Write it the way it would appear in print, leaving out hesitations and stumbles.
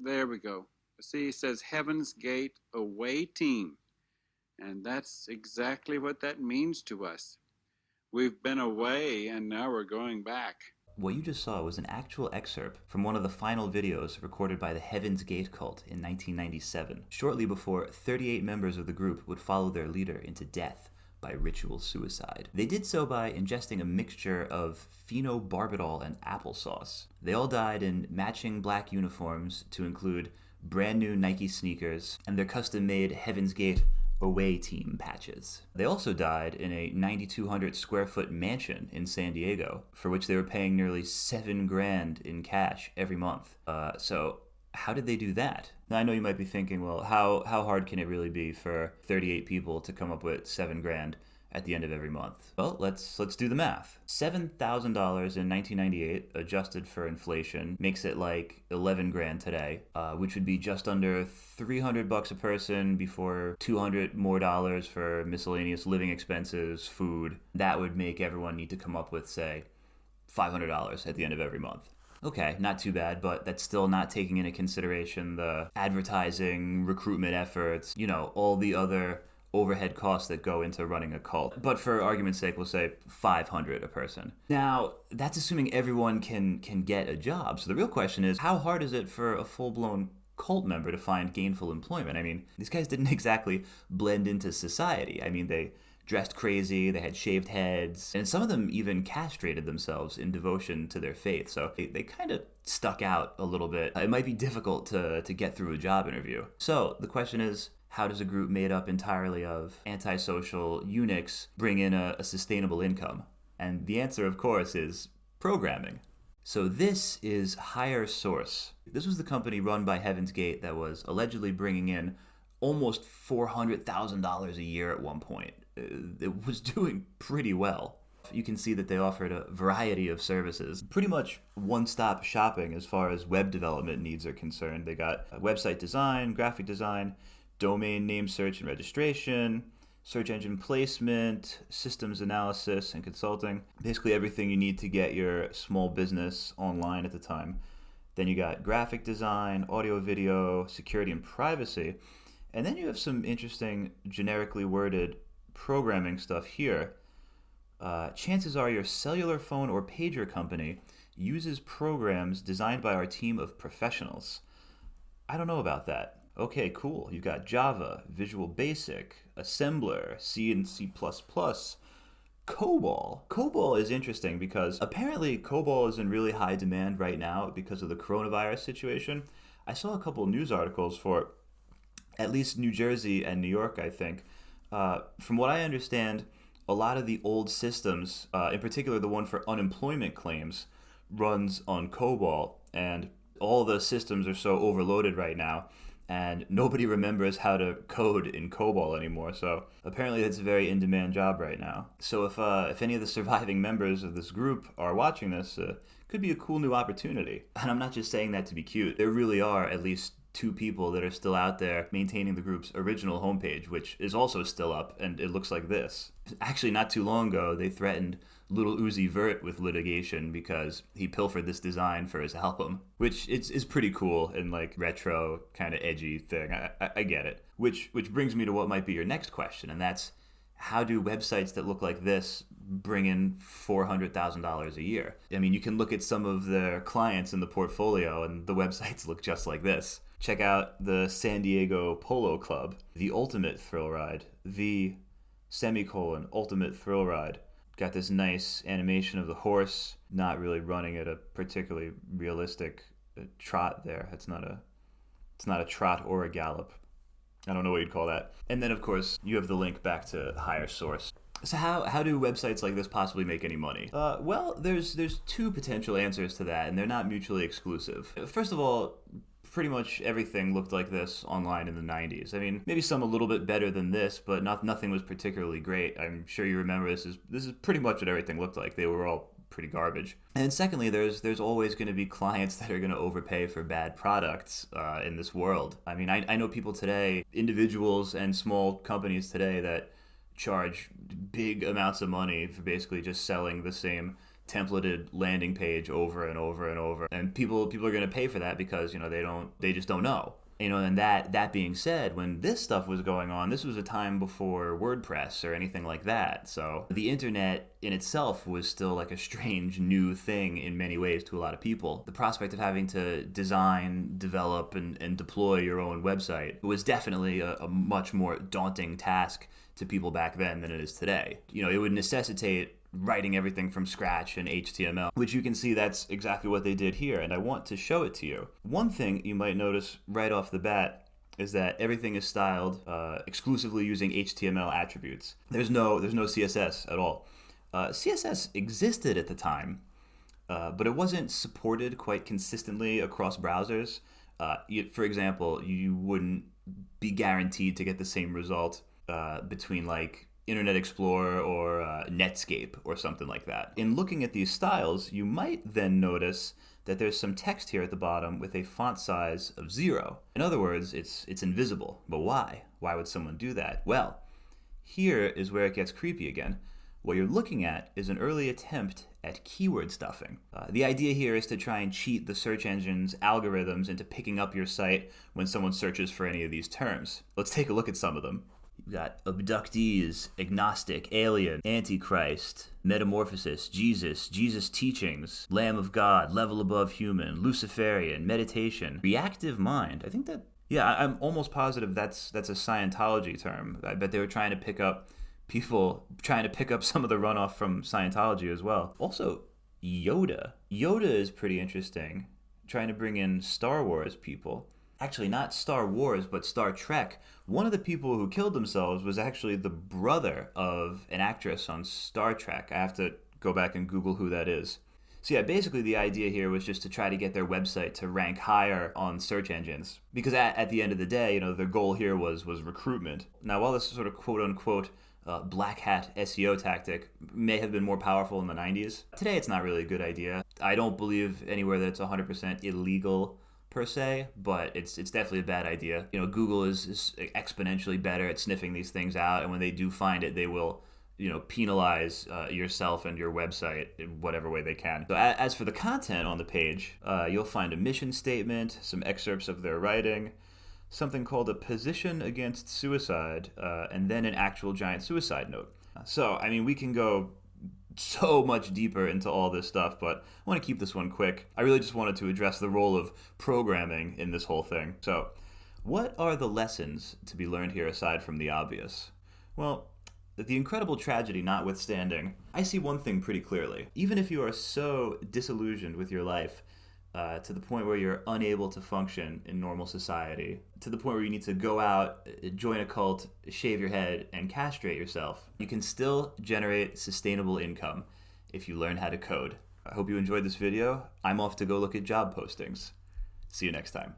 There we go. See, it says Heaven's Gate Away Team. And that's exactly what that means to us. We've been away and now we're going back. What you just saw was an actual excerpt from one of the final videos recorded by the Heaven's Gate cult in 1997, shortly before 38 members of the group would follow their leader into death by ritual suicide. They did so by ingesting a mixture of phenobarbital and applesauce. They all died in matching black uniforms to include brand new Nike sneakers and their custom-made Heaven's Gate away team patches. They also died in a 9,200 square foot mansion in San Diego, for which they were paying nearly $7,000 in cash every month. So how did they do that? Now I know you might be thinking, well, how hard can it really be for 38 people to come up with $7,000 at the end of every month? Well, let's do the math. $7,000 in 1998, adjusted for inflation, makes it like $11,000 today, which would be just under $300 a person before $200 more for miscellaneous living expenses, food. That would make everyone need to come up with, say, $500 at the end of every month. Okay, not too bad, but that's still not taking into consideration the advertising, recruitment efforts, all the other overhead costs that go into running a cult. But for argument's sake, we'll say $500 a person. Now, that's assuming everyone can get a job. So the real question is, how hard is it for a full-blown cult member to find gainful employment? I mean, these guys didn't exactly blend into society. I mean, they dressed crazy, they had shaved heads, and some of them even castrated themselves in devotion to their faith. So they kind of stuck out a little bit. It might be difficult to get through a job interview. So the question is, how does a group made up entirely of antisocial eunuchs bring in a sustainable income? And the answer, of course, is programming. So this is Higher Source. This was the company run by Heaven's Gate that was allegedly bringing in almost $400,000 a year at one point. It was doing pretty well. You can see that they offered a variety of services. Pretty much one-stop shopping as far as web development needs are concerned. They got website design, graphic design, domain name search and registration, search engine placement, systems analysis and consulting. Basically everything you need to get your small business online at the time. Then you got graphic design, audio, video, security and privacy. And then you have some interesting generically worded programming stuff here. Chances are your cellular phone or pager company uses programs designed by our team of professionals. I don't know about that. Okay, cool. You've got Java, Visual Basic, Assembler, C and C++, COBOL. COBOL is interesting because apparently COBOL is in really high demand right now because of the coronavirus situation. I saw a couple news articles for at least New Jersey and New York, I think. From what I understand, a lot of the old systems, in particular the one for unemployment claims, runs on COBOL, and all the systems are so overloaded right now, and nobody remembers how to code in COBOL anymore, so apparently it's a very in-demand job right now. So if any of the surviving members of this group are watching this, could be a cool new opportunity. And I'm not just saying that to be cute. There really are at least 2 people that are still out there maintaining the group's original homepage, which is also still up, and it looks like this. Actually, not too long ago, they threatened Lil Uzi Vert with litigation because he pilfered this design for his album, which is pretty cool and like retro, kind of edgy thing. I get it. Which brings me to what might be your next question, and that's, how do websites that look like this bring in $400,000 a year? I mean, you can look at some of their clients in the portfolio, and the websites look just like this. Check out the San Diego Polo Club, the Ultimate Thrill Ride, the Ultimate Thrill Ride. Got this nice animation of the horse not really running at a particularly realistic trot there. It's not a trot or a gallop. I don't know what you'd call that. And then, of course, you have the link back to Higher Source. So how do websites like this possibly make any money? Well, there's 2 potential answers to that, and they're not mutually exclusive. First of all, pretty much everything looked like this online in the 90s. I mean, maybe some a little bit better than this, but nothing was particularly great. I'm sure you remember this is pretty much what everything looked like. They were all pretty garbage. And secondly, there's always going to be clients that are going to overpay for bad products in this world. I mean, I know people today, individuals and small companies today, that charge big amounts of money for basically just selling the same templated landing page over and over and over, and people are going to pay for that because they just don't know. And that being said, when this stuff was going on, this was a time before WordPress or anything like that. So the internet in itself was still like a strange new thing in many ways to a lot of people. The prospect of having to design, develop, and deploy your own website was definitely a much more daunting task to people back then than it is today. It would necessitate writing everything from scratch in HTML, which you can see that's exactly what they did here, and I want to show it to you. One thing you might notice right off the bat is that everything is styled exclusively using HTML attributes. There's no CSS at all. CSS existed at the time, but it wasn't supported quite consistently across browsers. For example, you wouldn't be guaranteed to get the same result between like Internet Explorer or Netscape or something like that. In looking at these styles, you might then notice that there's some text here at the bottom with a font size of 0. In other words, it's invisible. But why? Why would someone do that? Well, here is where it gets creepy again. What you're looking at is an early attempt at keyword stuffing. The idea here is to try and cheat the search engine's algorithms into picking up your site when someone searches for any of these terms. Let's take a look at some of them. You've got abductees, agnostic, alien, antichrist, metamorphosis, Jesus teachings, Lamb of God, level above human, Luciferian, meditation, reactive mind. I think that, I'm almost positive that's a Scientology term. I bet they were trying to pick up some of the runoff from Scientology as well. Also, Yoda. Yoda is pretty interesting, trying to bring in Star Wars people. Actually, not Star Wars, but Star Trek. One of the people who killed themselves was actually the brother of an actress on Star Trek. I have to go back and Google who that is. So yeah, basically the idea here was just to try to get their website to rank higher on search engines. Because at the end of the day, their goal here was recruitment. Now, while this sort of quote-unquote black hat SEO tactic may have been more powerful in the 90s, today it's not really a good idea. I don't believe anywhere that it's 100% illegal per se, but it's definitely a bad idea. Google is exponentially better at sniffing these things out, and when they do find it, they will penalize yourself and your website in whatever way they can. So as for the content on the page, you'll find a mission statement, some excerpts of their writing, something called a position against suicide, and then an actual giant suicide note. So, we can go so much deeper into all this stuff, but I want to keep this one quick. I really just wanted to address the role of programming in this whole thing. So, what are the lessons to be learned here aside from the obvious? Well, the incredible tragedy notwithstanding, I see one thing pretty clearly. Even if you are so disillusioned with your life, to the point where you're unable to function in normal society, to the point where you need to go out, join a cult, shave your head, and castrate yourself, you can still generate sustainable income if you learn how to code. I hope you enjoyed this video. I'm off to go look at job postings. See you next time.